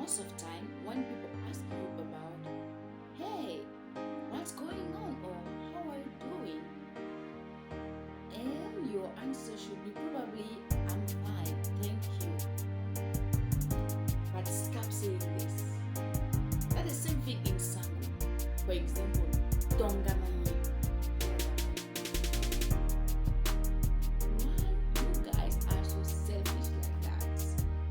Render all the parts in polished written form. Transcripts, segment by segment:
most of time when people ask you about, hey, what's going on or how are you doing? And your answer should be probably, I'm fine, thank you. But stop saying this. That's the same thing in Sango. For example, Tonga Manye. Why you guys are so selfish like that?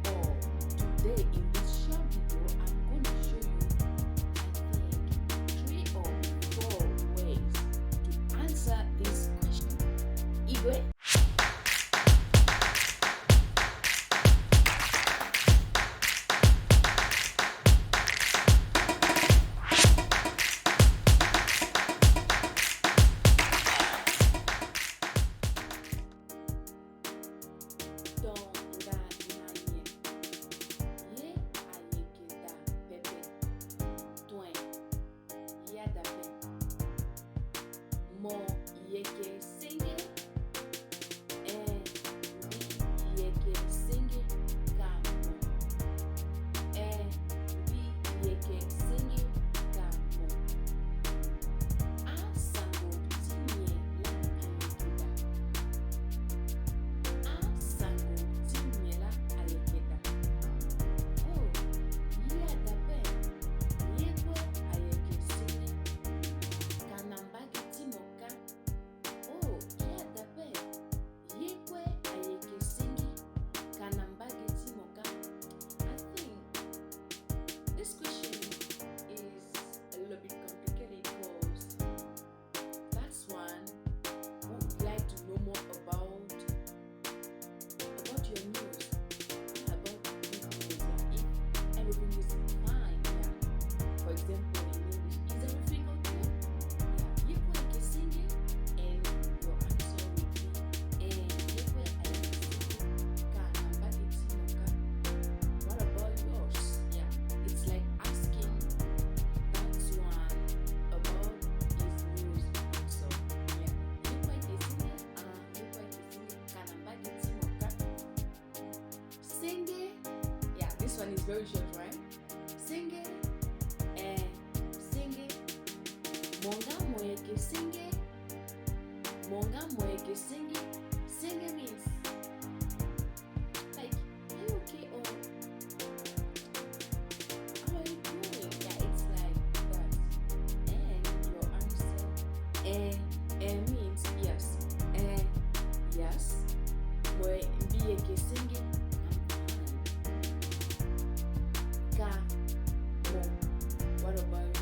Oh, today in this short video, I'm gonna show you, I think, 3 or 4 ways to answer this question. Igwe? Mo yeke singe bi yeke singe kamo bi yeke singe kamo asango tinye la alekeda asango tinye la alekeda oh ya dabe yekwe ayeke singe kanambaki timoka oh ya dabe yekwe ayeke singe kanambaki timoka. I think this question is a little bit complicated because that's one who would like to know more about your news, about business, if everything is fine. Yeah. For example, in English, is everything okay? Yeah. Yekwe ayeke singe, and your answer will be yekwe ayeke singe kanambaki timoka. What about yours? Yeah, it's like asking that one about his news. So yeah, yekwe ayeke singe kanambaki timoka. Singe, yeah, this one is very short, right? Singe, singe, monga moyeke singe, monga moyeke singe. Singe means like, are you okay or how are you doing? Yeah, it's like that. And your answer, means yes, yes. Moye mbiyeke singe, I'm fine. Ka, mo. What about